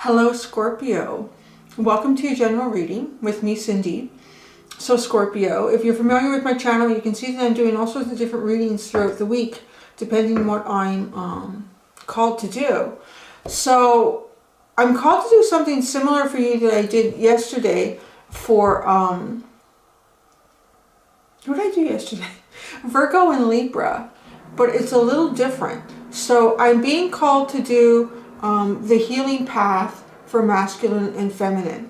Hello Scorpio, welcome to your general reading with me, Cindy. So Scorpio, if you're familiar with my channel, you can see that I'm doing all sorts of different readings throughout the week depending on what I'm called to do. So I'm called to do something similar for you that I did yesterday for what did I do yesterday? Virgo and Libra, but it's a little different. So I'm being called to do the healing path for masculine and feminine.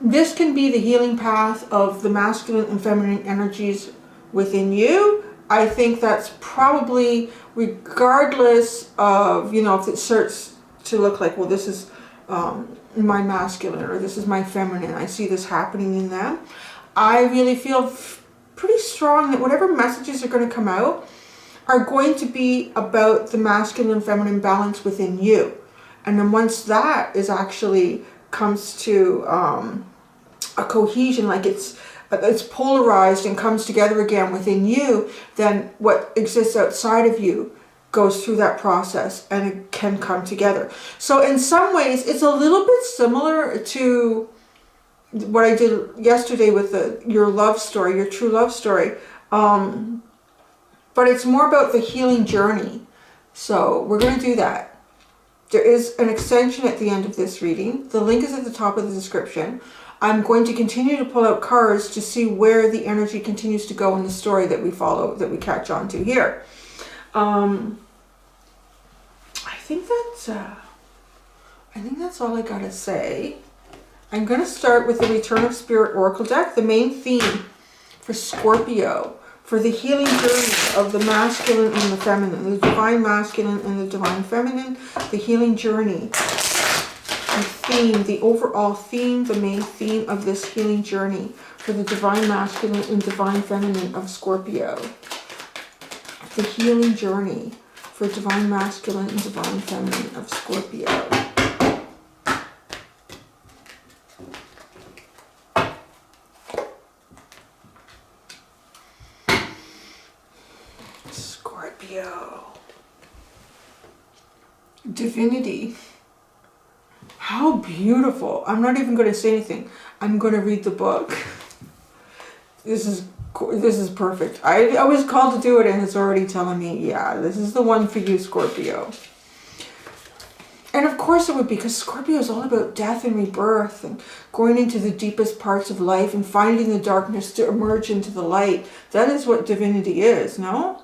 This can be the healing path of the masculine and feminine energies within you. I think that's probably regardless of, you know, if it starts to look like, well, this is my masculine or this is my feminine. I see this happening in them. I really feel pretty strong that whatever messages are going to come out are going to be about the masculine and feminine balance within you. And then once that is actually comes to a cohesion, like it's polarized and comes together again within you, then what exists outside of you goes through that process and it can come together. So in some ways, it's a little bit similar to what I did yesterday with your love story, your true love story. But it's more about the healing journey. So we're going to do that. There is an extension at the end of this reading. The link is at the top of the description. I'm going to continue to pull out cards to see where the energy continues to go in the story that we follow, that we catch on to here. I think that's all I gotta say. I'm going to start with the Return of Spirit Oracle deck, the main theme for Scorpio, for the healing journey of the masculine and the feminine, the divine masculine and the divine feminine, the healing journey, the theme, the overall theme, the main theme of this healing journey for the divine masculine and divine feminine of Scorpio. The healing journey for divine masculine and divine feminine of Scorpio. Divinity. How beautiful. I'm not even going to say anything. I'm going to read the book. This is perfect. I was called to do it and it's already telling me, yeah, this is the one for you, Scorpio. And of course it would be, because Scorpio is all about death and rebirth and going into the deepest parts of life and finding the darkness to emerge into the light. That is what divinity is, no?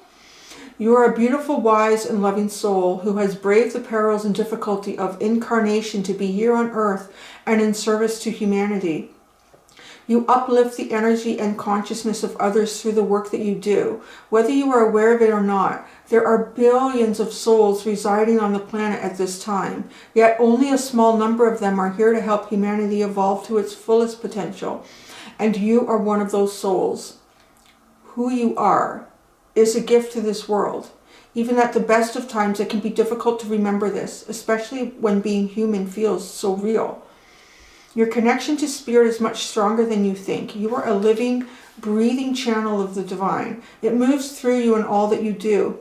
You are a beautiful, wise, and loving soul who has braved the perils and difficulty of incarnation to be here on earth and in service to humanity. You uplift the energy and consciousness of others through the work that you do. Whether you are aware of it or not, there are billions of souls residing on the planet at this time, yet only a small number of them are here to help humanity evolve to its fullest potential. And you are one of those souls. Who you are is a gift to this world. Even at the best of times, it can be difficult to remember this, especially when being human feels so real. Your connection to spirit is much stronger than you think. You are a living, breathing channel of the divine. It moves through you in all that you do.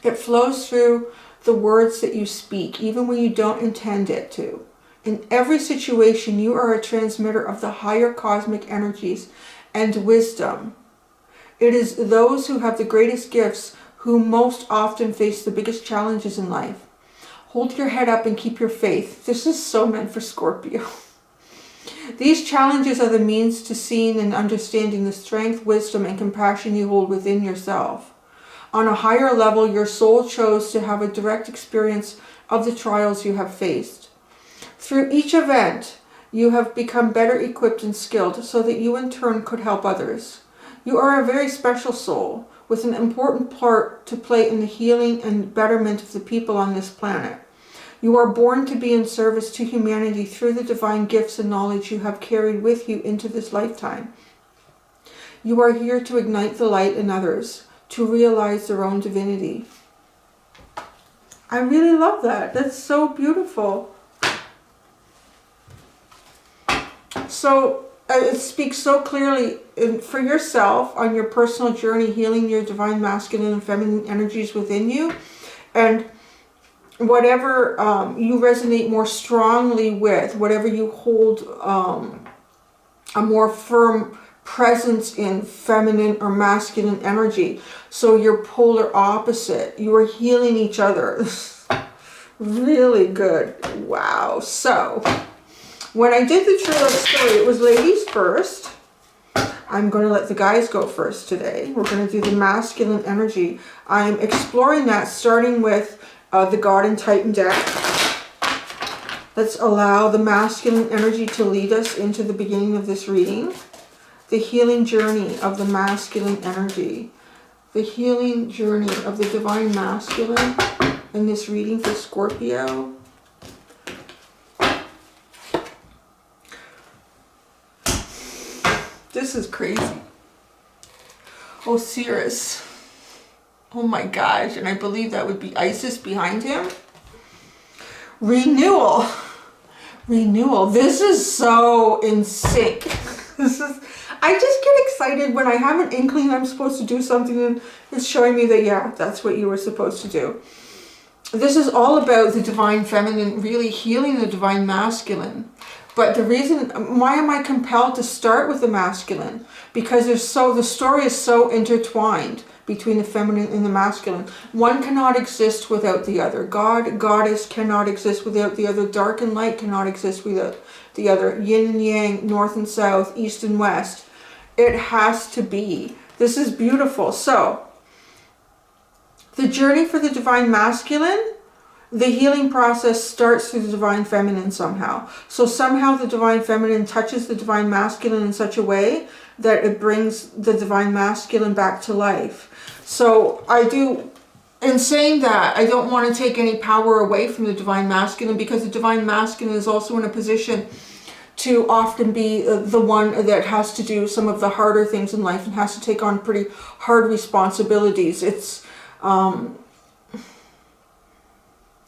It flows through the words that you speak, even when you don't intend it to. In every situation, you are a transmitter of the higher cosmic energies and wisdom. It is those who have the greatest gifts who most often face the biggest challenges in life. Hold your head up and keep your faith. This is so meant for Scorpio. These challenges are the means to seeing and understanding the strength, wisdom, and compassion you hold within yourself. On a higher level, your soul chose to have a direct experience of the trials you have faced. Through each event, you have become better equipped and skilled so that you in turn could help others. You are a very special soul with an important part to play in the healing and betterment of the people on this planet. You are born to be in service to humanity through the divine gifts and knowledge you have carried with you into this lifetime. You are here to ignite the light in others, to realize their own divinity. I really love that. That's so beautiful. So it speaks so clearly for yourself on your personal journey, healing your divine masculine and feminine energies within you. And whatever you resonate more strongly with, whatever you hold a more firm presence in feminine or masculine energy. So you're polar opposite. You are healing each other. Really good. Wow. So when I did the true love story, it was ladies first. I'm going to let the guys go first today. We're going to do the masculine energy. I'm exploring that starting with the God and Titan deck. Let's allow the masculine energy to lead us into the beginning of this reading. The healing journey of the masculine energy. The healing journey of the divine masculine in this reading for Scorpio. This is crazy. Osiris. Oh my gosh, and I believe that would be Isis behind him. Renewal. Renewal. This is so in sync. I just get excited when I have an inkling I'm supposed to do something and it's showing me that, yeah, that's what you were supposed to do. This is all about the divine feminine, really healing the divine masculine. But the reason, why am I compelled to start with the masculine? Because the story is so intertwined between the feminine and the masculine. One cannot exist without the other. God, goddess cannot exist without the other. Dark and light cannot exist without the other. Yin and yang, north and south, east and west. It has to be. This is beautiful. So, the journey for the divine masculine, the healing process starts through the divine feminine somehow. So somehow the divine feminine touches the divine masculine in such a way that it brings the divine masculine back to life. So in saying that, I don't want to take any power away from the divine masculine, because the divine masculine is also in a position to often be the one that has to do some of the harder things in life and has to take on pretty hard responsibilities.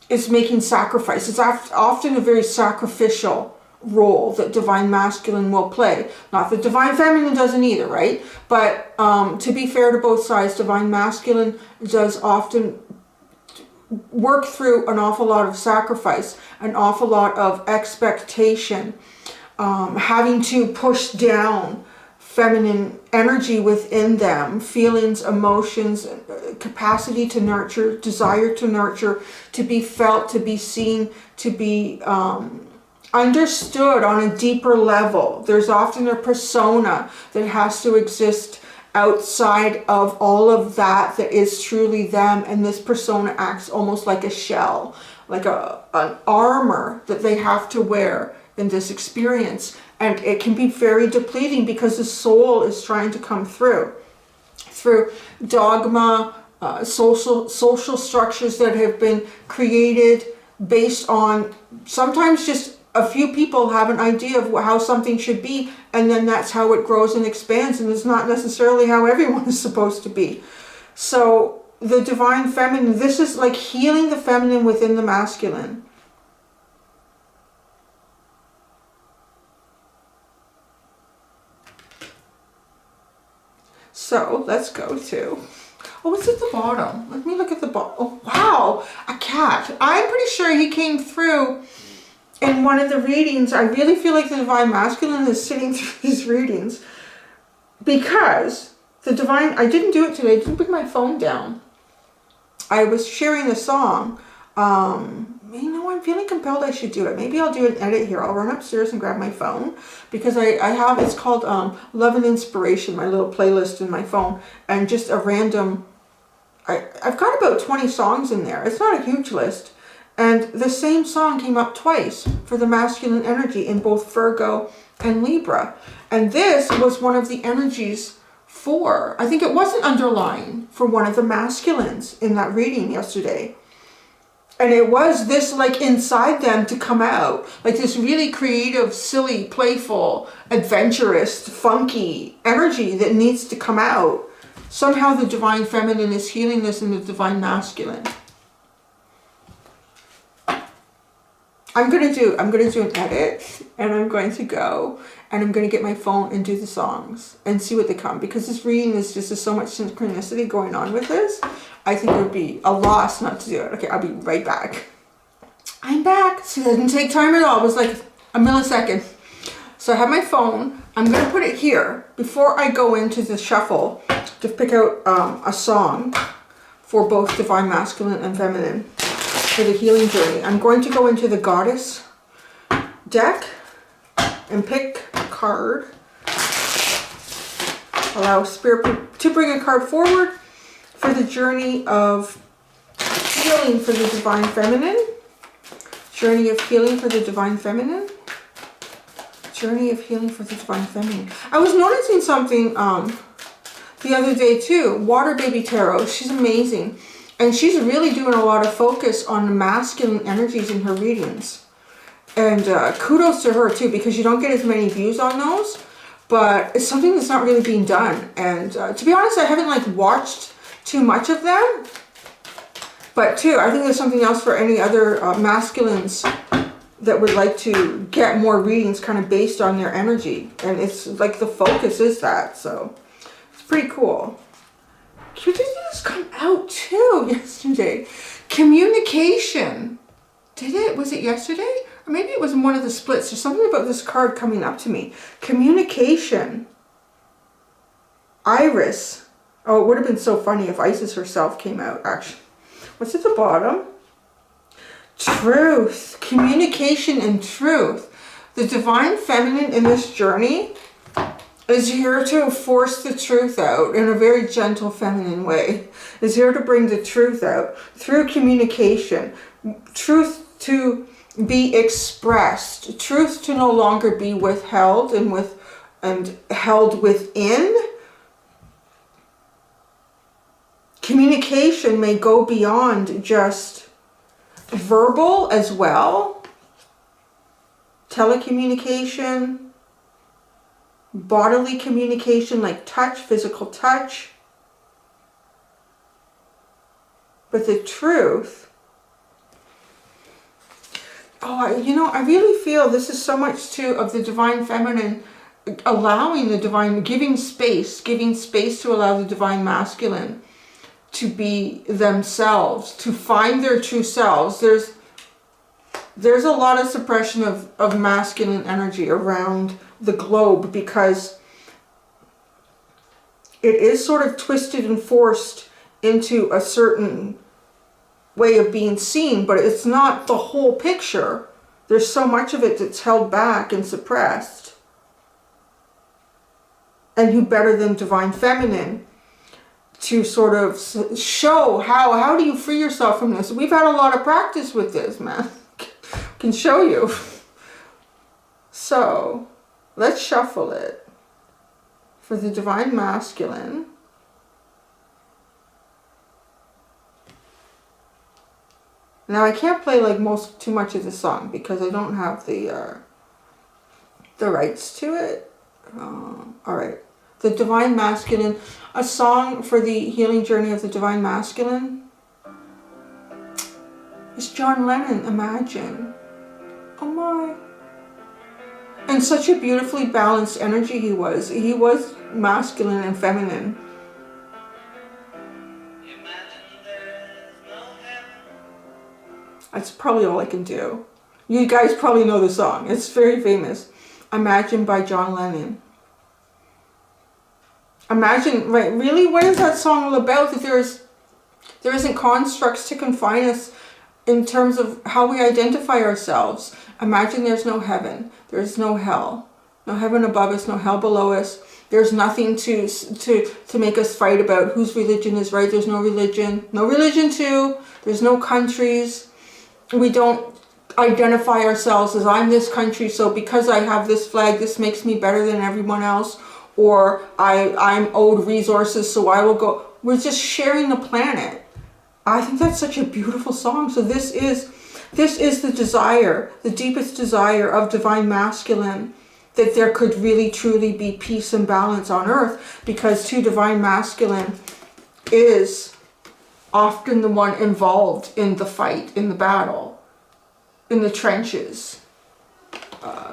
It's making sacrifice. It's often a very sacrificial role that divine masculine will play. Not that divine feminine doesn't either, right? But to be fair to both sides, divine masculine does often work through an awful lot of sacrifice, an awful lot of expectation, having to push down feminine energy within them, feelings, emotions, capacity to nurture, desire to nurture, to be felt, to be seen, to be understood on a deeper level. There's often a persona that has to exist outside of all of that is truly them, and this persona acts almost like a shell, like an armor that they have to wear in this experience. And it can be very depleting because the soul is trying to come through dogma, social structures that have been created based on sometimes just a few people have an idea of how something should be, and then that's how it grows and expands, and it's not necessarily how everyone is supposed to be. So the divine feminine, this is like healing the feminine within the masculine. So let's go to, what's at the bottom? Let me look at the bottom. Oh, wow, a cat. I'm pretty sure he came through in one of the readings. I really feel like the divine masculine is sitting through these readings because the divine, I didn't do it today. I didn't put my phone down. I was sharing a song. You know, I'm feeling compelled I should do it. Maybe I'll do an edit here. I'll run upstairs and grab my phone because I have, it's called Love and Inspiration, my little playlist in my phone, and just a random, I've got about 20 songs in there. It's not a huge list. And the same song came up twice for the masculine energy in both Virgo and Libra. And this was one of the energies for, I think it wasn't underlying, for one of the masculines in that reading yesterday. And it was this like inside them to come out, like this really creative, silly, playful, adventurous, funky energy that needs to come out. Somehow the divine feminine is healing this in the divine masculine. I'm gonna do an edit, and I'm going to go and I'm going to get my phone and do the songs and see what they come, because this reading is just, there's so much synchronicity going on with this. I think it would be a loss not to do it. Okay, I'll be right back. I'm back. See, it didn't take time at all. It was like a millisecond. So I have my phone. I'm going to put it here before I go into the shuffle to pick out a song for both Divine Masculine and Feminine for the healing journey. I'm going to go into the Goddess deck and pick a card. Allow Spirit to bring a card forward for the journey of healing for the Divine Feminine. Journey of healing for the Divine Feminine. Journey of healing for the Divine Feminine. I was noticing something the other day too. Water Baby Tarot, she's amazing. And she's really doing a lot of focus on the masculine energies in her readings. And kudos to her too, because you don't get as many views on those. But it's something that's not really being done. And to be honest, I haven't like watched too much of them. But too, I think there's something else for any other masculines that would like to get more readings kind of based on their energy. And it's like the focus is that. So it's pretty cool. Did this come out too yesterday? Communication. Did it? Was it yesterday? Or maybe it was in one of the splits. There's something about this card coming up to me. Communication. Iris. Oh, it would have been so funny if Isis herself came out, actually. What's at the bottom? Truth. Communication and truth. The Divine Feminine in this journey is here to force the truth out in a very gentle feminine way. Is here to bring the truth out through communication. Truth to be expressed. Truth to no longer be withheld and held within. Communication may go beyond just verbal as well. Telecommunication, bodily communication like touch, physical touch. But the truth, I really feel this is so much too of the Divine Feminine allowing the Divine, giving space to allow the Divine Masculine to be themselves, to find their true selves. There's a lot of suppression of masculine energy around the globe because it is sort of twisted and forced into a certain way of being seen, but it's not the whole picture. There's so much of it that's held back and suppressed. And who better than Divine Feminine to sort of show how do you free yourself from this? We've had a lot of practice with this, man. Can show you. So let's shuffle it for the Divine Masculine. Now I can't play like too much of the song because I don't have the rights to it. All right. The Divine Masculine, a song for the healing journey of the Divine Masculine. It's John Lennon, Imagine. Oh my. And such a beautifully balanced energy he was. He was masculine and feminine. That's probably all I can do. You guys probably know the song. It's very famous. Imagine by John Lennon. Imagine, right, really, what is that song all about? That there isn't constructs to confine us in terms of how we identify ourselves. Imagine there's no heaven, there's no hell. No heaven above us, no hell below us. There's nothing to make us fight about whose religion is right. There's no religion. No religion too. There's no countries. We don't identify ourselves as I'm this country, so because I have this flag, this makes me better than everyone else. Or I'm owed resources, so I will go. We're just sharing the planet. I think that's such a beautiful song. So this is the desire, the deepest desire of Divine Masculine, that there could really truly be peace and balance on earth, because too, Divine Masculine is often the one involved in the fight, in the battle, in the trenches,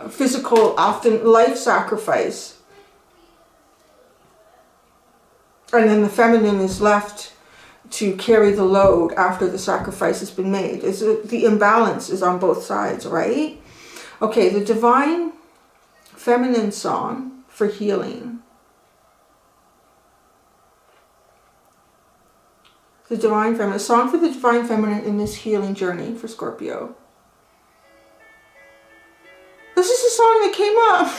physical, often life sacrifice. And then the feminine is left to carry the load after the sacrifice has been made. The imbalance is on both sides, right? Okay, the divine feminine song for healing. The divine feminine, song for the divine feminine in this healing journey for Scorpio. This is the song that came up.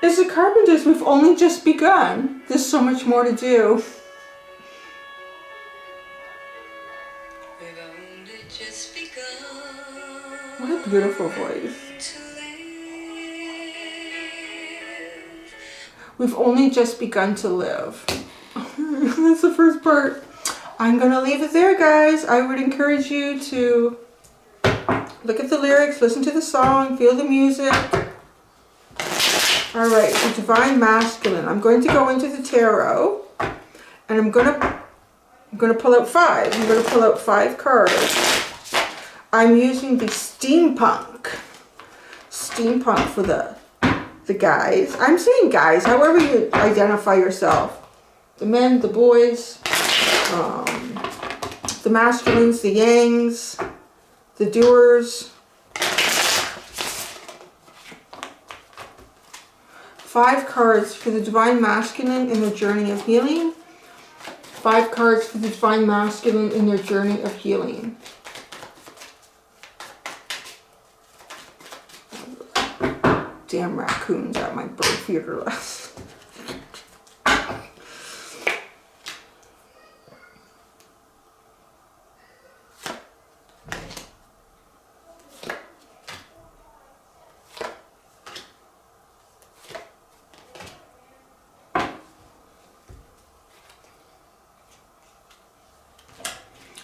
It's the Carpenters, we've only just begun. There's so much more to do. We've only just begun. What a beautiful voice. We've only just begun to live. That's the first part. I'm going to leave it there, guys. I would encourage you to look at the lyrics, listen to the song, feel the music. All right, the divine masculine. I'm going to go into the tarot, and I'm going to pull out 5. I'm going to pull out 5 cards. I'm using the SteamPunk for the guys. I'm saying guys, however you identify yourself. The men, the boys, the masculines, the yangs, the doers. 5 cards for the divine masculine in their journey of healing. 5 cards for the divine masculine in their journey of healing. Damn raccoons at my bird feeder list.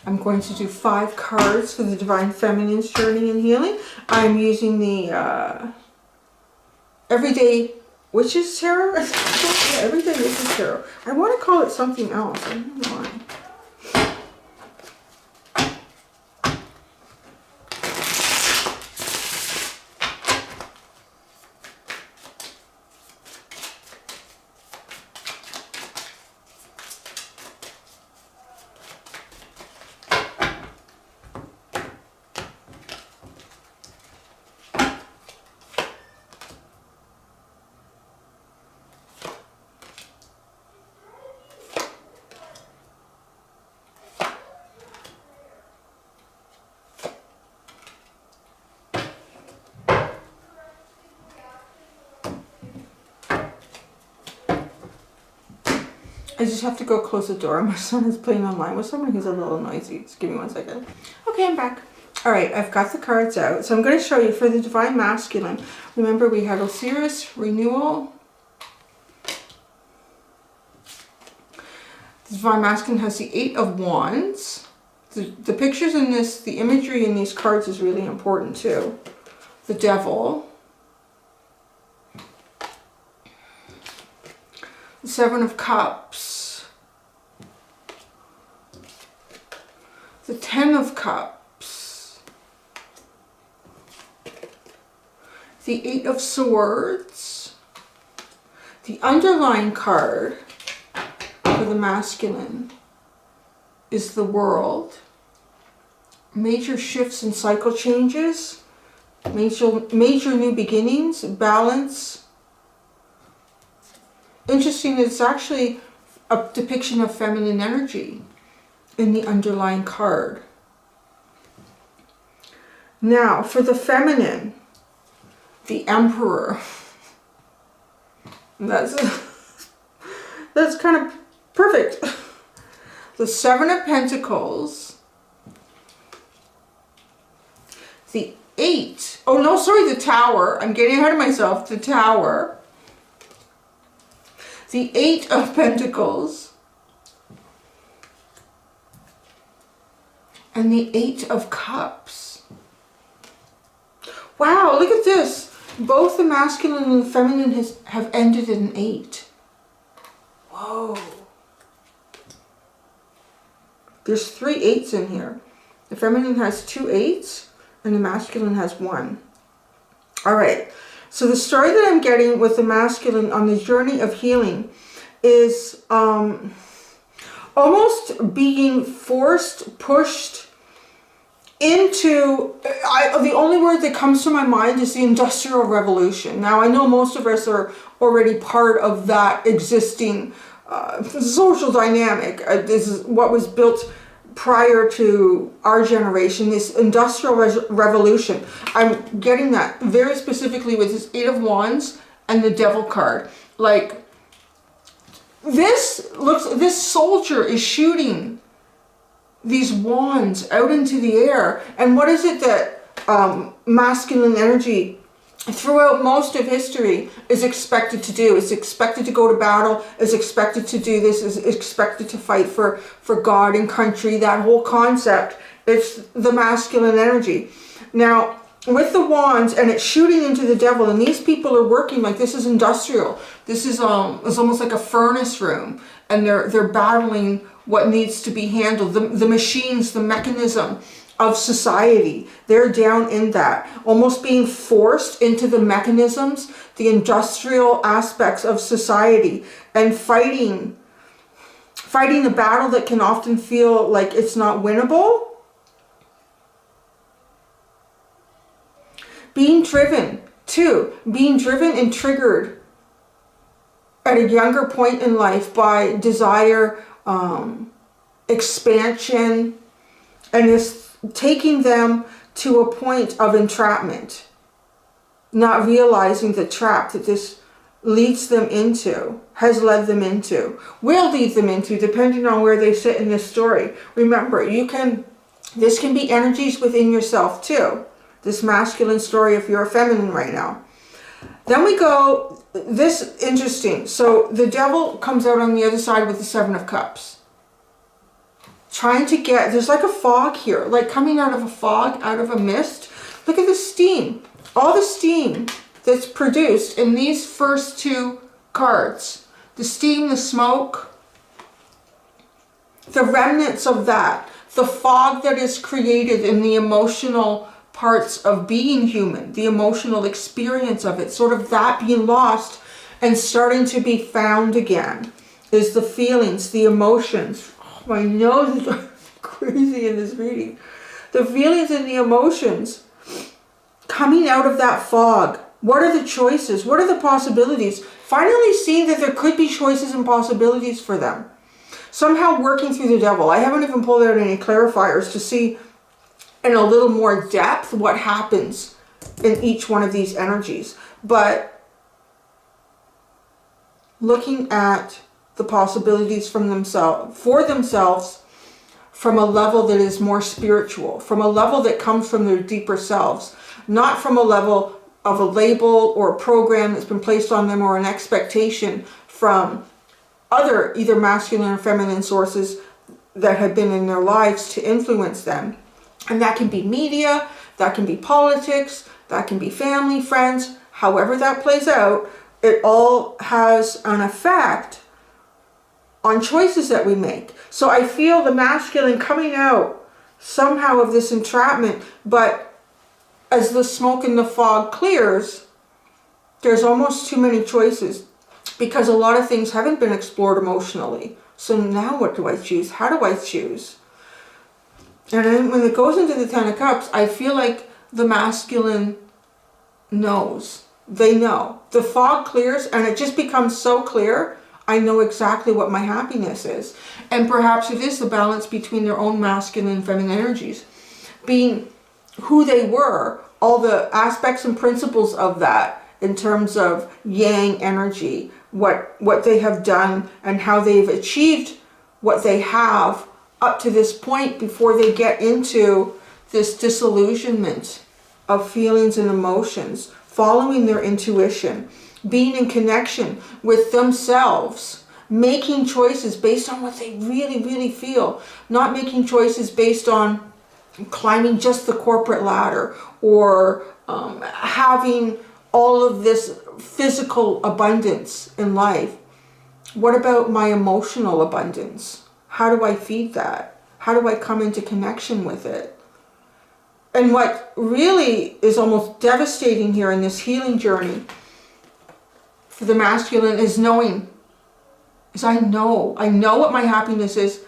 I'm going to do 5 cards for the divine feminine's journey and healing. I'm using the Everyday Witches Tarot? Yeah, Everyday Witches Tarot. I want to call it something else. I don't know why. I just have to go close the door. My son is playing online with someone who's a little noisy. Just give me 1 second. Okay, I'm back. All right, I've got the cards out. So I'm going to show you for the divine masculine. Remember, we have Osiris, renewal. The divine masculine has the 8 of Wands. The pictures in this, the imagery in these cards is really important too. The Devil. The 7 of Cups. The 10 of Cups. The 8 of Swords. The underlying card for the masculine is the World. Major shifts and cycle changes. Major new beginnings. Balance. Interesting, it's actually a depiction of feminine energy in the underlying card. Now, for the feminine, the Emperor. That's kind of perfect. The 7 of Pentacles. The 8. Oh, no, sorry, the Tower. I'm getting ahead of myself. The Tower. The 8 of Pentacles. And the 8 of Cups. Wow, look at this. Both the masculine and the feminine have ended in 8. Whoa. There's 3 8s in here. The feminine has 2 8s and the masculine has 1. All right. So the story that I'm getting with the masculine on the journey of healing is, almost being forced, pushed into, the only word that comes to my mind is the Industrial Revolution. Now, I know most of us are already part of that existing social dynamic. This is what was built prior to our generation, this Industrial Revolution. I'm getting that very specifically with this Eight of Wands and the Devil card. Like, this soldier is shooting these wands out into the air. And what is it that masculine energy throughout most of history is expected to do? Is expected to go to battle, is expected to do this, is expected to fight for God and country. That whole concept, it's the masculine energy. Now, with the wands, and it's shooting into the devil, and these people are working like this is industrial. This is it's almost like a furnace room, and they're battling what needs to be handled. The machines, the mechanism of society, they're down in that, almost being forced into the mechanisms, the industrial aspects of society, and fighting a battle that can often feel like it's not winnable. Being driven and triggered at a younger point in life by desire, expansion, and it's taking them to a point of entrapment, not realizing the trap that this leads them into, has led them into, will lead them into, depending on where they sit in this story. Remember, this can be energies within yourself too. This masculine story if you're a feminine right now. Then we go, this interesting. So the devil comes out on the other side with the Seven of Cups. Trying to get, there's like a fog here, like coming out of a fog, out of a mist. Look at the steam. All the steam that's produced in these first two cards. The steam, the smoke, the remnants of that. The fog that is created in the emotional parts of being human, the emotional experience of it, sort of that being lost and starting to be found again, is the feelings, the emotions. Oh, my nose is crazy in this reading. The feelings and the emotions coming out of that fog. What are the choices? What are the possibilities? Finally seeing that there could be choices and possibilities for them. Somehow working through the devil. I haven't even pulled out any clarifiers to see in a little more depth what happens in each one of these energies, but looking at the possibilities for themselves from a level that is more spiritual, from a level that comes from their deeper selves, not from a level of a label or a program that's been placed on them or an expectation from other either masculine or feminine sources that have been in their lives to influence them. And that can be media, that can be politics, that can be family, friends, however that plays out. It all has an effect on choices that we make. So I feel the masculine coming out somehow of this entrapment, but as the smoke and the fog clears, there's almost too many choices because a lot of things haven't been explored emotionally. So now what do I choose? How do I choose? And then when it goes into the Ten of Cups, I feel like the masculine knows. They know. The fog clears and it just becomes so clear. I know exactly what my happiness is. And perhaps it is the balance between their own masculine and feminine energies. Being who they were, all the aspects and principles of that in terms of yang energy, what they have done and how they've achieved what they have up to this point before they get into this disillusionment of feelings and emotions, following their intuition, being in connection with themselves, making choices based on what they really, really feel, not making choices based on climbing just the corporate ladder or having all of this physical abundance in life. What about my emotional abundance? How do I feed that? How do I come into connection with it? And what really is almost devastating here in this healing journey for the masculine is knowing Because I know what my happiness is,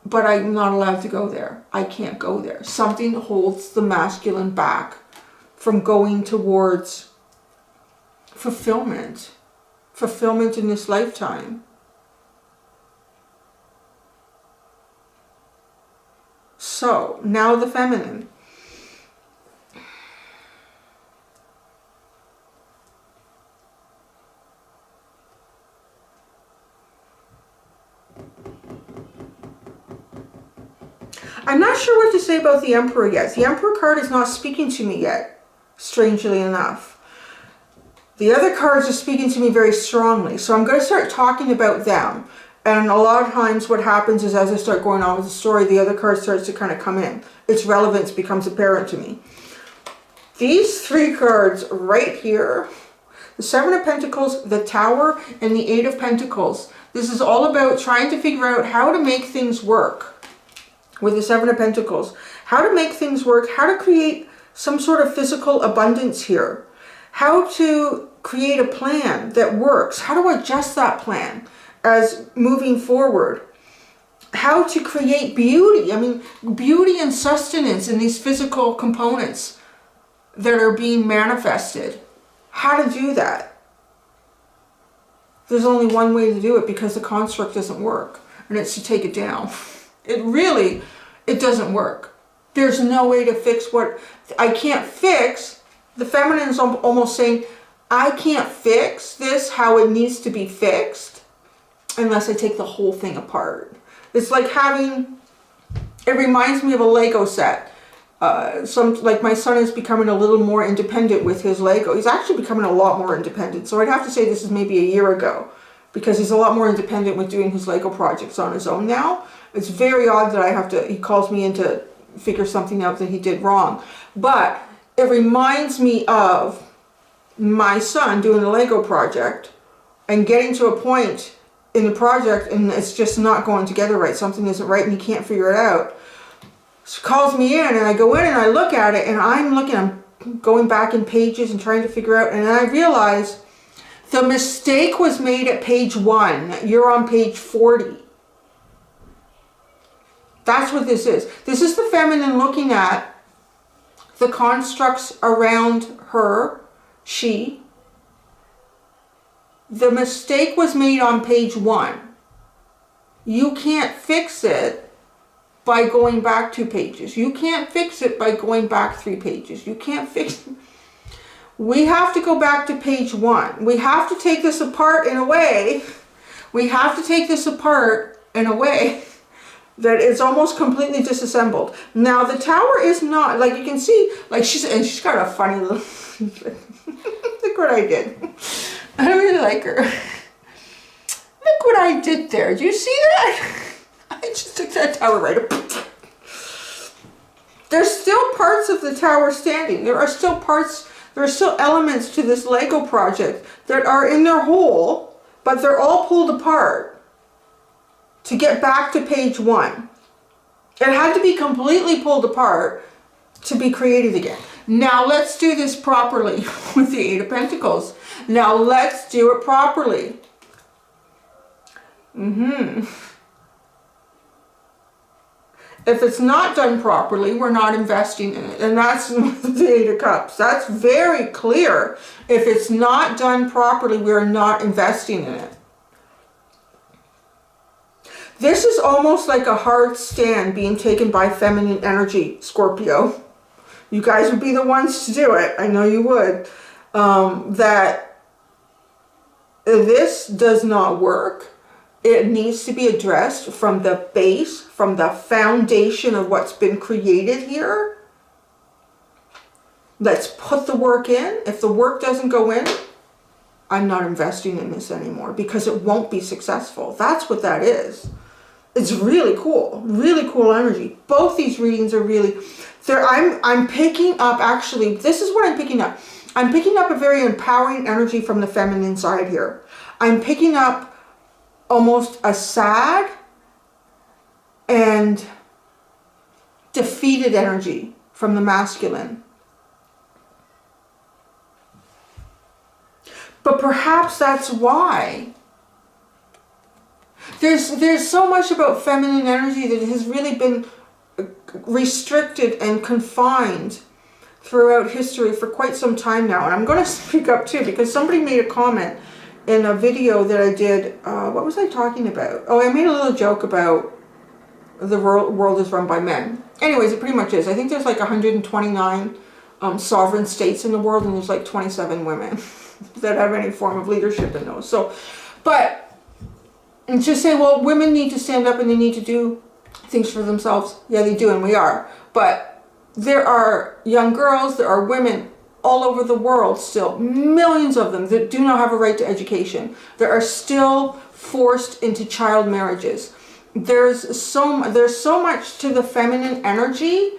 but I'm not allowed to go there. I can't go there. Something holds the masculine back from going towards fulfillment in this lifetime. So now the feminine. I'm not sure what to say about the Emperor yet. The Emperor card is not speaking to me yet, strangely enough. The other cards are speaking to me very strongly, so I'm going to start talking about them. And a lot of times what happens is as I start going on with the story, the other card starts to kind of come in. Its relevance becomes apparent to me. These three cards right here, the Seven of Pentacles, the Tower, and the Eight of Pentacles. This is all about trying to figure out how to make things work. With the Seven of Pentacles, how to make things work, how to create some sort of physical abundance here, how to create a plan that works, how to adjust that plan as moving forward, how to create beauty. I mean, beauty and sustenance in these physical components that are being manifested. How to do that. There's only one way to do it because the construct doesn't work, and it's to take it down. It doesn't work. There's no way to fix what I can't fix. The feminine is almost saying, I can't fix this how it needs to be fixed unless I take the whole thing apart. It's like it reminds me of a Lego set. Like my son is becoming a little more independent with his Lego. He's actually becoming a lot more independent. So I'd have to say this is maybe a year ago, because he's a lot more independent with doing his Lego projects on his own now. It's very odd that he calls me in to figure something out that he did wrong. But it reminds me of my son doing a Lego project and getting to a point in the project and it's just not going together right. Something isn't right and he can't figure it out. So he calls me in and I go in and I look at it and I'm going back in pages and trying to figure out, and then I realize the mistake was made at page 1. You're on page 40. That's what this is. This is the feminine looking at the constructs around her, she. The mistake was made on page 1. You can't fix it by going back 2 pages. You can't fix it by going back 3 pages. You can't fix it. We have to go back to page 1. We have to take this apart in a way. We have to take this apart in a way that it's almost completely disassembled. Now the Tower is not, like you can see, like she's got a funny little, look what I did. I don't really like her. Look what I did there. Do you see that? I just took that Tower right up. There's still parts of the Tower standing. There are still elements to this Lego project that are in their hole, but they're all pulled apart to get back to page 1. It had to be completely pulled apart to be created again. Now let's do this properly with the Eight of Pentacles. Now let's do it properly. If it's not done properly, we're not investing in it. And that's the Eight of Cups. That's very clear. If it's not done properly, we're not investing in it. This is almost like a hard stand being taken by feminine energy, Scorpio. You guys would be the ones to do it. I know you would. That this does not work. It needs to be addressed from the base, from the foundation of what's been created here. Let's put the work in. If the work doesn't go in, I'm not investing in this anymore because it won't be successful. That's what that is. It's really cool energy. Both these readings are really, I'm picking up, actually, this is what I'm picking up. I'm picking up a very empowering energy from the feminine side here. I'm picking up almost a sad and defeated energy from the masculine. But perhaps that's why there's so much about feminine energy that has really been restricted and confined throughout history for quite some time now. And I'm going to speak up too, because somebody made a comment in a video that I did. What was I talking about? Oh, I made a little joke about the world is run by men. Anyways, it pretty much is. I think there's like 129 sovereign states in the world, and there's like 27 women that have any form of leadership in those. So, but, and just say, well, women need to stand up and they need to do things for themselves. Yeah, they do, and we are. But there are young girls, there are women all over the world still, millions of them, that do not have a right to education. That are still forced into child marriages. There's so much to the feminine energy.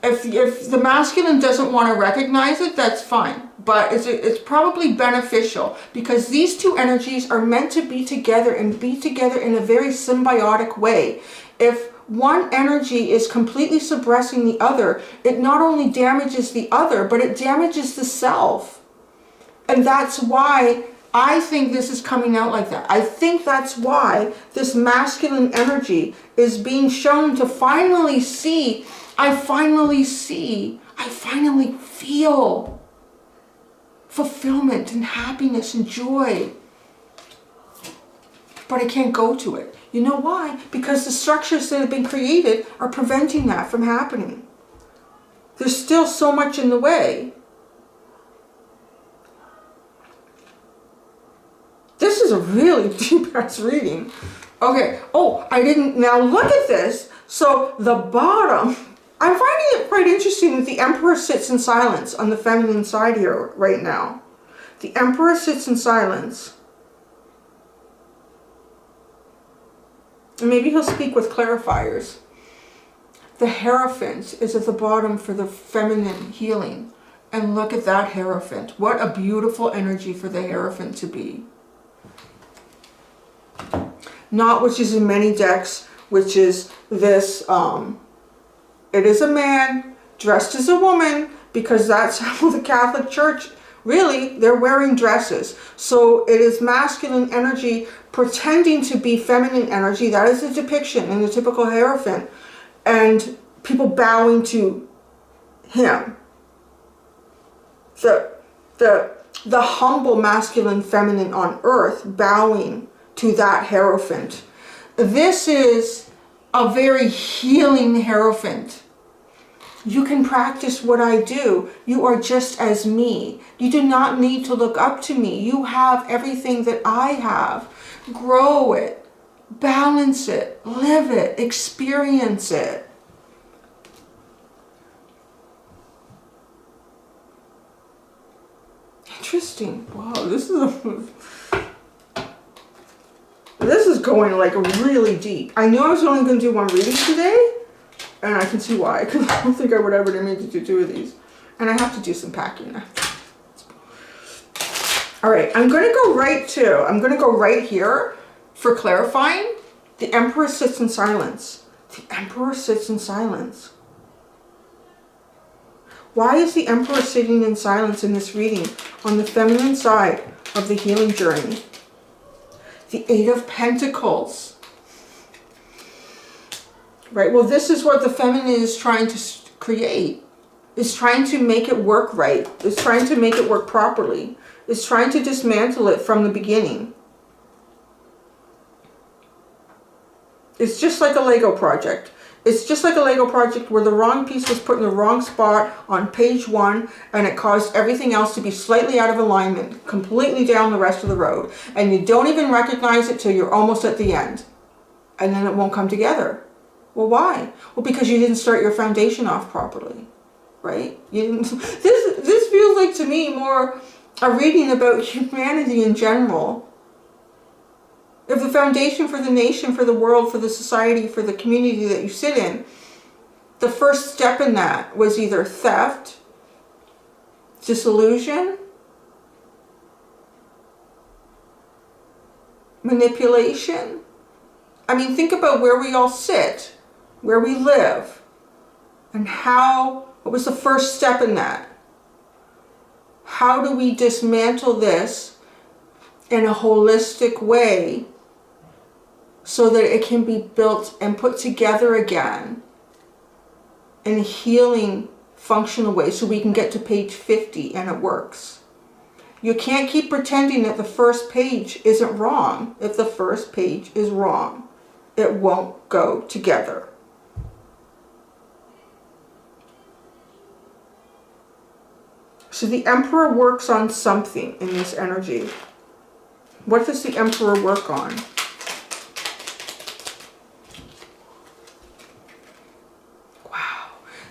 If the masculine doesn't want to recognize it, that's fine. But it's probably beneficial, because these two energies are meant to be together and be together in a very symbiotic way. If one energy is completely suppressing the other, it not only damages the other, but it damages the self. And that's why I think this is coming out like that. I think that's why this masculine energy is being shown to finally see, I finally feel fulfillment and happiness and joy. But I can't go to it. You know why? Because the structures that have been created are preventing that from happening. There's still so much in the way. This is a really deep ass reading. Okay. Oh, I didn't. Now look at this. So the bottom, I'm finding it quite interesting that the Emperor sits in silence on the feminine side here right now. The Emperor sits in silence. And maybe he'll speak with clarifiers. The Hierophant is at the bottom for the feminine healing. And look at that Hierophant. What a beautiful energy for the Hierophant to be. Not which is in many decks, which is this, it is a man dressed as a woman, because that's how the Catholic Church, really, they're wearing dresses. So it is masculine energy pretending to be feminine energy. That is a depiction in the typical Hierophant. And people bowing to him. The humble masculine feminine on earth bowing to that Hierophant. This is a very healing Hierophant. You can practice what I do. You are just as me. You do not need to look up to me. You have everything that I have. Grow it, balance it, live it, experience it. Interesting. Wow, this is going like really deep. I knew I was only going to do one reading today, and I can see why, because I don't think I would ever need to do these. And I have to do some packing now. All right, I'm going to go right here for clarifying. The Emperor sits in silence. The Emperor sits in silence. Why is the Emperor sitting in silence in this reading on the feminine side of the healing journey? The Eight of Pentacles. Right, well, this is what the feminine is trying to create. Is trying to make it work right. Is trying to make it work properly. Is trying to dismantle it from the beginning. It's just like a Lego project. It's just like a Lego project where the wrong piece was put in the wrong spot on page 1, and it caused everything else to be slightly out of alignment, completely down the rest of the road. And you don't even recognize it till you're almost at the end. And then it won't come together. Well, why? Well, because you didn't start your foundation off properly, right? You didn't. This feels like, to me, more a reading about humanity in general. If the foundation for the nation, for the world, for the society, for the community that you sit in, the first step in that was either theft, disillusion, manipulation. I mean, think about where we all sit, where we live, and what was the first step in that? How do we dismantle this in a holistic way so that it can be built and put together again in a healing, functional way, so we can get to page 50 and it works. You can't keep pretending that the first page isn't wrong. If the first page is wrong, it won't go together. So the Emperor works on something in this energy. What does the Emperor work on? Wow.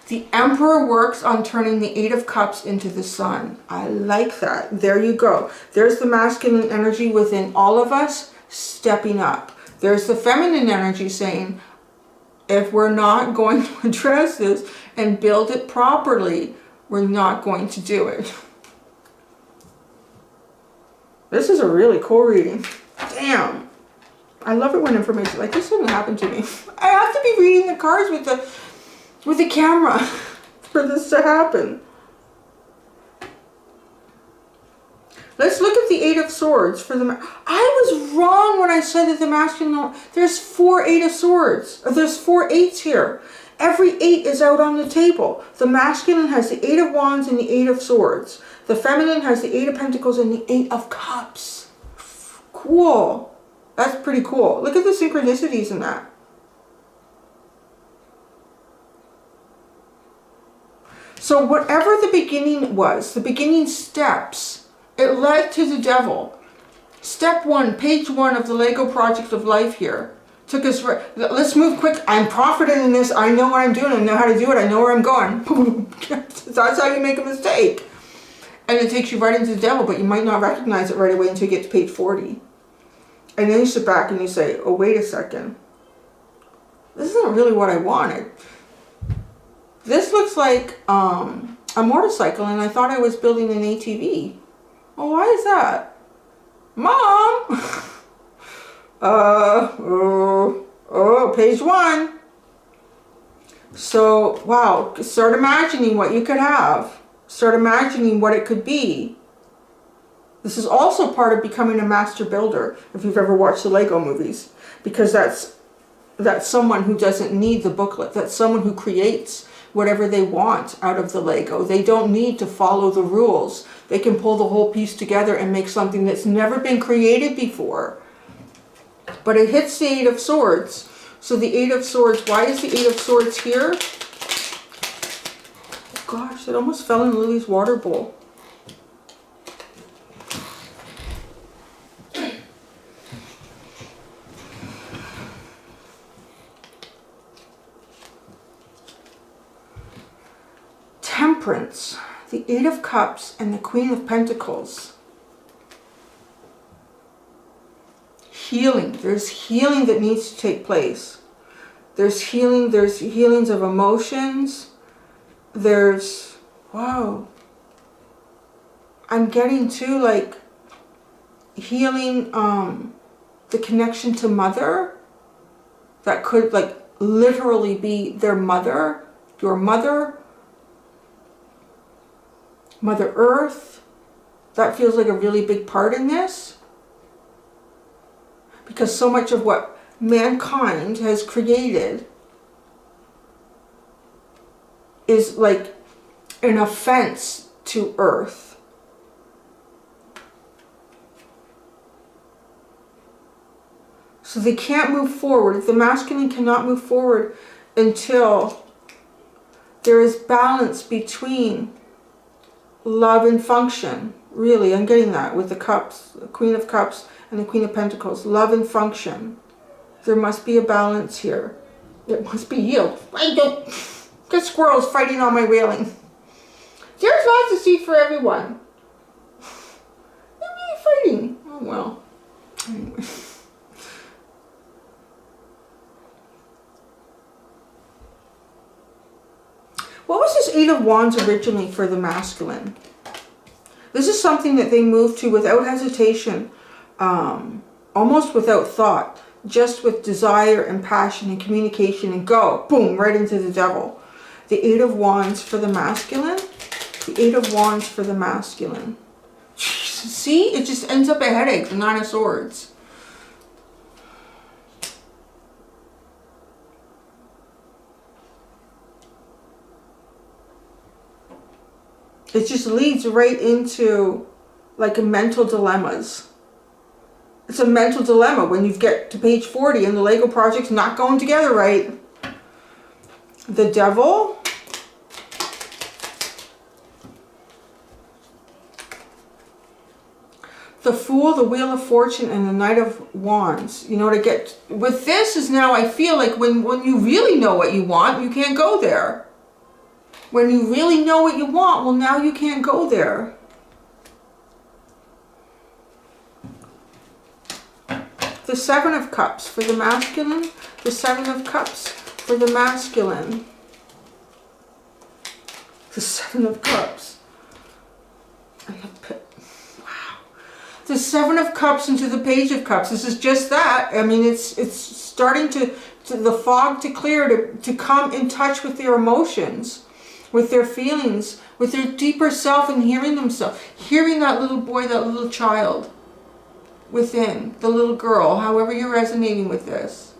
The Emperor works on turning the Eight of Cups into the Sun. I like that. There you go. There's the masculine energy within all of us stepping up. There's the feminine energy saying, if we're not going to address this and build it properly, we're not going to do it. This is a really cool reading. Damn. I love it when information like this doesn't happen to me. I have to be reading the cards with the camera for this to happen. Let's look at the Eight of Swords for the... I was wrong when I said that the masculine... There's 4 Eight of Swords. There's 4 eights here. Every 8 is out on the table. The masculine has the 8 of Wands and the 8 of Swords. The feminine has the 8 of Pentacles and the 8 of Cups. Cool. That's pretty cool. Look at the synchronicities in that. So whatever the beginning was, the beginning steps, it led to the devil. Step 1, page 1 of the Lego project of life here. Took us right. Let's move quick. I'm profiting in this. I know what I'm doing. I know how to do it. I know where I'm going. That's how you make a mistake. And it takes you right into the devil, but you might not recognize it right away until you get to page 40. And then you sit back and you say, oh, wait a second. This isn't really what I wanted. This looks like a motorcycle, and I thought I was building an ATV. Well, why is that? Mom! Page 1. So, wow, start imagining what you could have. Start imagining what it could be. This is also part of becoming a master builder, if you've ever watched the Lego movies, because that's someone who doesn't need the booklet. That's someone who creates whatever they want out of the Lego. They don't need to follow the rules. They can pull the whole piece together and make something that's never been created before. But it hits the Eight of Swords. So the Eight of Swords, why is the Eight of Swords here? Oh gosh, it almost fell in Lily's water bowl. Temperance, the Eight of Cups, and the Queen of Pentacles. Healing. There's healing that needs to take place. There's healing. There's healings of emotions. There's, wow. I'm getting to like healing the connection to mother. That could like literally be their mother, your mother, Mother Earth. That feels like a really big part in this. Because so much of what mankind has created is like an offense to Earth. So they can't move forward. The masculine cannot move forward until there is balance between love and function. Really, I'm getting that with the cups, the Queen of Cups and the Queen of Pentacles. Love and function. There must be a balance here. It must be yield. I don't get squirrels fighting on my railing. There's lots of seed for everyone. They're really fighting. Oh well. Anyway. What was this Eight of Wands originally for the masculine? This is something that they moved to without hesitation, almost without thought, just with desire and passion and communication, and go, boom, right into the devil. The Eight of Wands for the masculine. The Eight of Wands for the masculine. See, it just ends up a headache, the Nine of Swords. It just leads right into like a mental dilemmas. It's a mental dilemma when you get to page 40 and the Lego project's not going together right. The Devil. The Fool, the Wheel of Fortune, and the Knight of Wands. You know what I get with this is now I feel like when you really know what you want, you can't go there. When you really know what you want, well, now you can't go there. The Seven of Cups for the masculine. The Seven of Cups for the masculine. The Seven of Cups. And the Pit. Wow. The Seven of Cups into the Page of Cups. This is just that. I mean, it's starting to the fog to clear, to come in touch with their emotions, with their feelings, with their deeper self, and hearing themselves. Hearing that little boy, that little child within, the little girl, however you're resonating with this.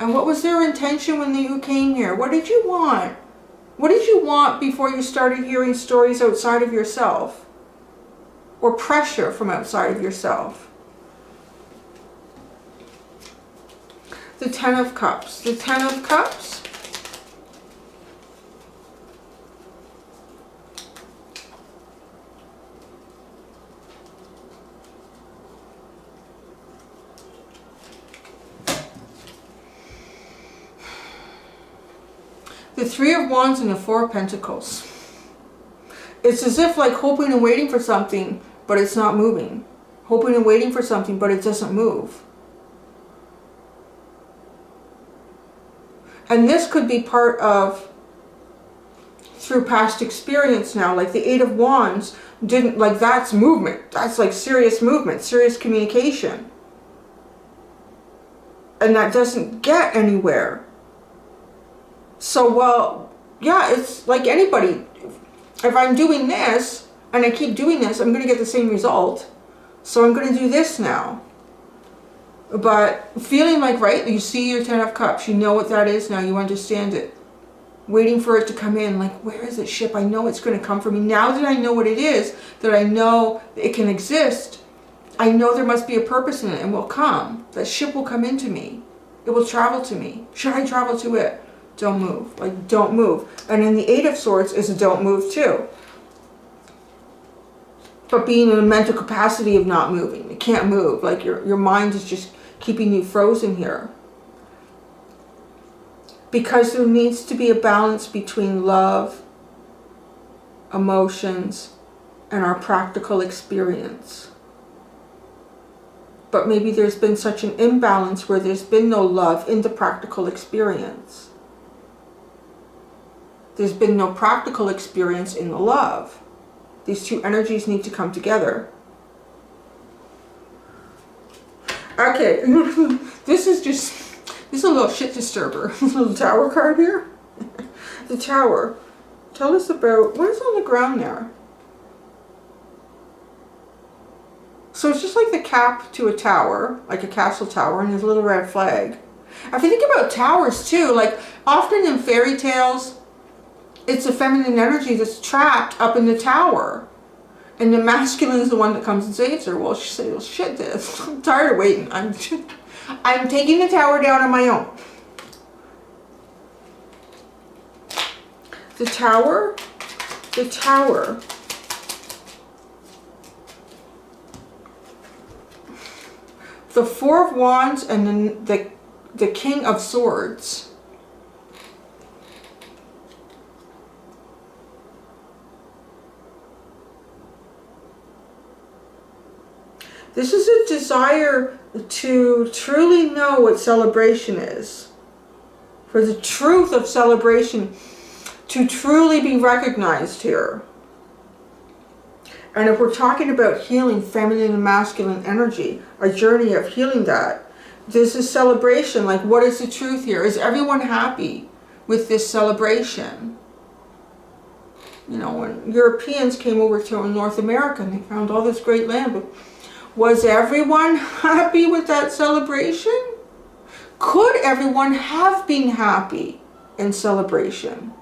And what was their intention when you came here? What did you want? What did you want before you started hearing stories outside of yourself? Or pressure from outside of yourself? The Ten of Cups. The Ten of Cups. The Three of Wands and the Four of Pentacles. It's as if like hoping and waiting for something, but it's not moving. Hoping and waiting for something, but it doesn't move. And this could be part of, through past experience now, like the Eight of Wands didn't, like that's movement. That's like serious movement, serious communication. And that doesn't get anywhere. So, well, yeah, it's like anybody. If I'm doing this, and I keep doing this, I'm going to get the same result. So I'm going to do this now. But feeling like, right, you see your Ten of Cups. You know what that is now. You understand it. Waiting for it to come in. Like, where is it, ship? I know it's going to come for me. Now that I know what it is, that I know it can exist, I know there must be a purpose in it and will come. That ship will come into me. It will travel to me. Should I travel to it? Don't move. Like, don't move. And in the Eight of Swords is a don't move too. But being in a mental capacity of not moving. You can't move. Like, your mind is just keeping you frozen here. Because there needs to be a balance between love, emotions, and our practical experience. But maybe there's been such an imbalance where there's been no love in the practical experience. There's been no practical experience in the love. These two energies need to come together. Okay, this is a little shit disturber. This little Tower card here. The Tower. Tell us about, what is on the ground there? So it's just like the cap to a tower, like a castle tower, and there's a little red flag. If you think about towers too, like often in fairy tales, it's a feminine energy that's trapped up in the tower. And the masculine is the one that comes and saves her. Well, she said, well, shit this. I'm tired of waiting. I'm taking the tower down on my own. The Tower. The Tower. The Four of Wands and then the King of Swords. This is a desire to truly know what celebration is. For the truth of celebration to truly be recognized here. And if we're talking about healing feminine and masculine energy, a journey of healing that, this is celebration. Like, what is the truth here? Is everyone happy with this celebration? You know, when Europeans came over to North America and they found all this great land, but was everyone happy with that celebration? Could everyone have been happy in celebration?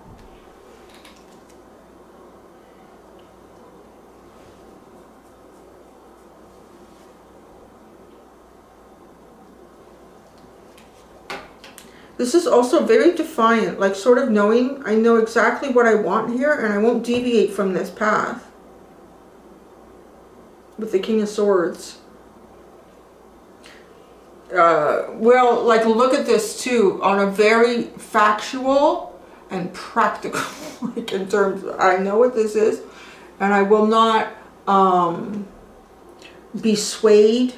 This is also very defiant, like sort of knowing I know exactly what I want here and I won't deviate from this path. With the King of Swords. Well, like look at this too, on a very factual and practical, like in terms of, I know what this is and I will not be swayed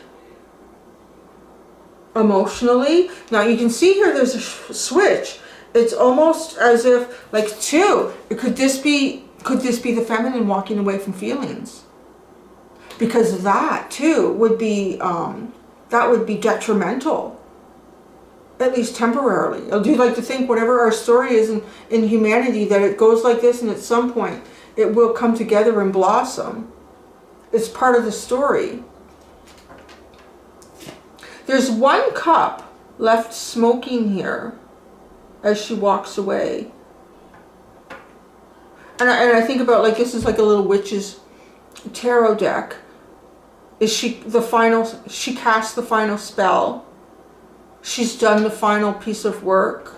emotionally. Now you can see here there's a switch. It's almost as if like could this be the feminine walking away from feelings? Because that too would be detrimental, at least temporarily. I do like to think whatever our story is in humanity, that it goes like this and at some point it will come together and blossom. It's part of the story. There's one cup left smoking here as she walks away. And I think about like this is like a little witch's tarot deck. Is she cast the final spell. She's done the final piece of work.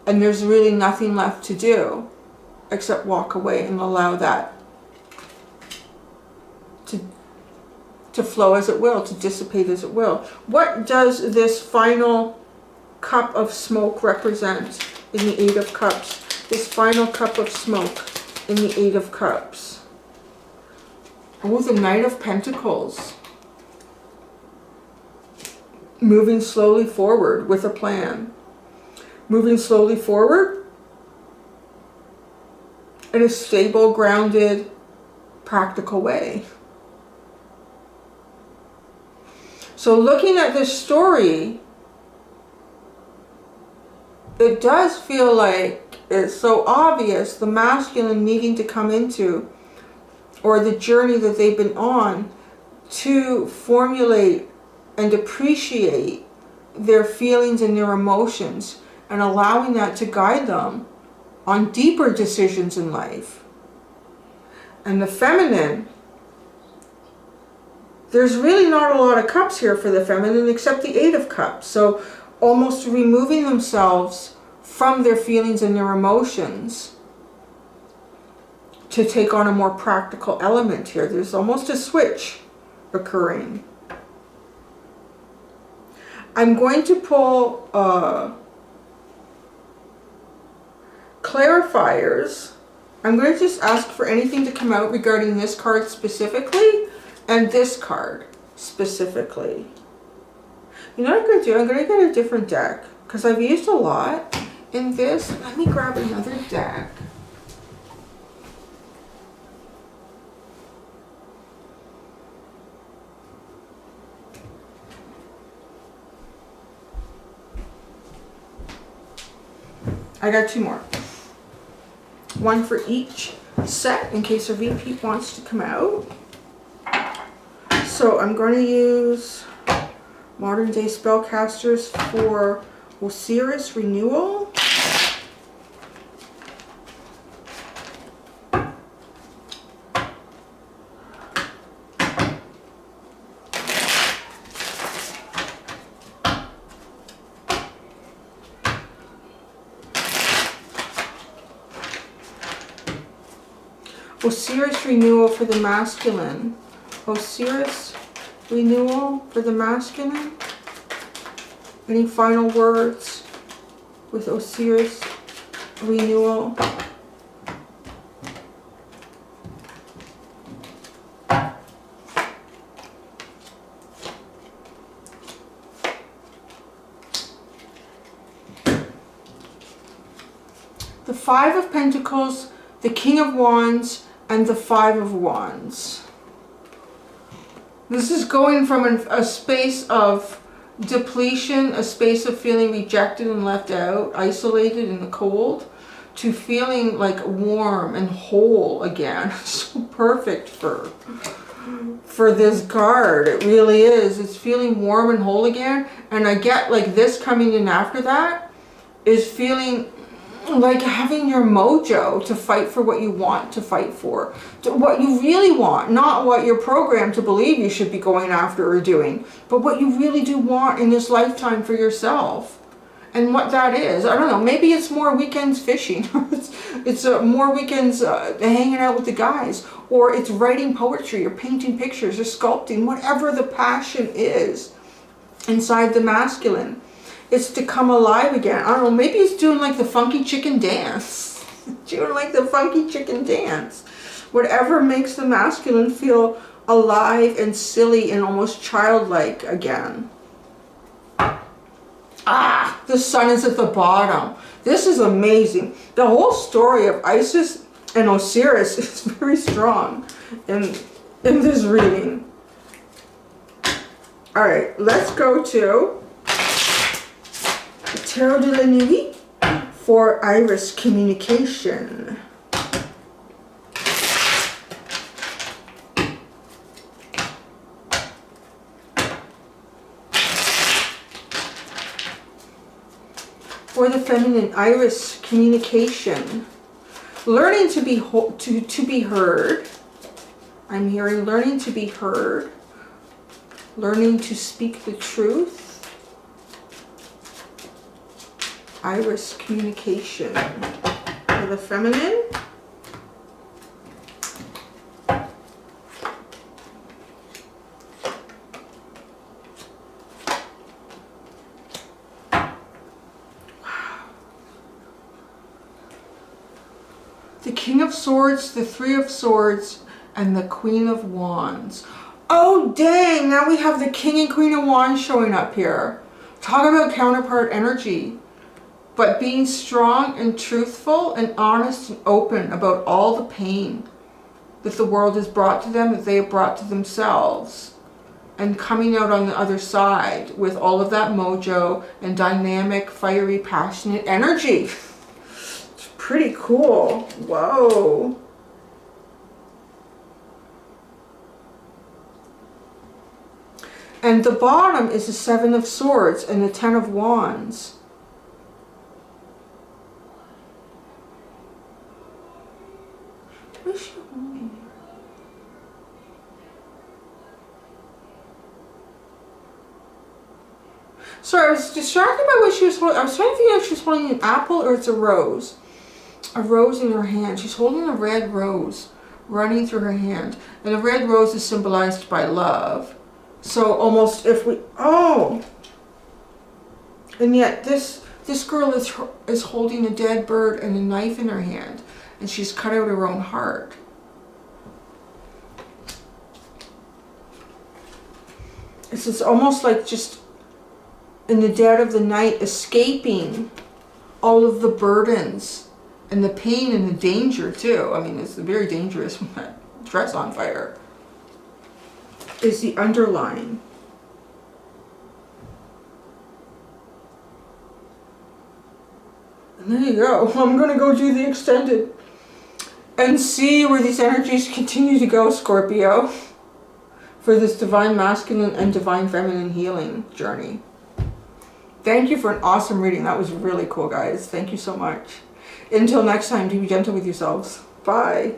And there's really nothing left to do except walk away and allow that to flow as it will, to dissipate as it will. What does this final cup of smoke represent in the Eight of Cups? This final cup of smoke in the Eight of Cups. Oh, the Knight of Pentacles. Moving slowly forward with a plan. Moving slowly forward in a stable, grounded, practical way. So looking at this story, it does feel like it's so obvious the masculine needing to come into, or the journey that they've been on, to formulate and appreciate their feelings and their emotions, and allowing that to guide them on deeper decisions in life. And the feminine, there's really not a lot of cups here for the feminine except the Eight of Cups. So almost removing themselves from their feelings and their emotions to take on a more practical element here. There's almost a switch occurring. I'm going to pull clarifiers. I'm going to just ask for anything to come out regarding this card specifically and this card specifically. You know what I'm going to do? I'm going to get a different deck because I've used a lot in this. Let me grab another deck. I got two more. One for each set in case a repeat wants to come out. So I'm going to use Modern Day Spellcasters for Osiris Renewal. Osiris Renewal for the masculine. Osiris Renewal for the masculine. Any final words with Osiris Renewal? The Five of Pentacles, the King of Wands, and the Five of Wands. This is going from a space of depletion, a space of feeling rejected and left out, isolated in the cold, to feeling like warm and whole again. So perfect for this card. It really is. It's feeling warm and whole again. And I get like this coming in after that is feeling like having your mojo to fight for what you want to fight for, what you really want, not what you're programmed to believe you should be going after or doing, but what you really do want in this lifetime for yourself. And what that is, I don't know, maybe it's more weekends fishing. it's more weekends hanging out with the guys. Or it's writing poetry or painting pictures or sculpting, whatever the passion is inside the masculine. It's to come alive again. I don't know, maybe it's doing like the funky chicken dance. Doing like the funky chicken dance. Whatever makes the masculine feel alive and silly and almost childlike again. Ah, the sun is at the bottom. This is amazing. The whole story of Isis and Osiris is very strong in this reading. All right, let's go to Tarot de la Nuit for Iris communication. For the feminine, Iris communication. Learning to be to be heard. I'm hearing learning to be heard. Learning to speak the truth. Iris communication. For the feminine. The King of Swords, the Three of Swords, and the Queen of Wands. Oh, dang! Now we have the King and Queen of Wands showing up here. Talk about counterpart energy. But being strong and truthful and honest and open about all the pain that the world has brought to them, that they have brought to themselves. And coming out on the other side with all of that mojo and dynamic, fiery, passionate energy. Pretty cool. Whoa. And the bottom is the Seven of Swords and the Ten of Wands. What is she holding here? Sorry, I was distracted by what she was holding. I was trying to figure out if she was holding an apple or it's a rose. A rose in her hand. She's holding a red rose running through her hand. And the red rose is symbolized by love. So almost if we... Oh! And yet this girl is holding a dead bird and a knife in her hand. And she's cut out her own heart. It's almost like just in the dead of the night escaping all of the burdens. And the pain and the danger too. I mean, it's very dangerous when that dress on fire. Is the underline. And there you go. I'm going to go do the extended. And see where these energies continue to go, Scorpio. For this divine masculine and divine feminine healing journey. Thank you for an awesome reading. That was really cool, guys. Thank you so much. Until next time, be gentle with yourselves. Bye.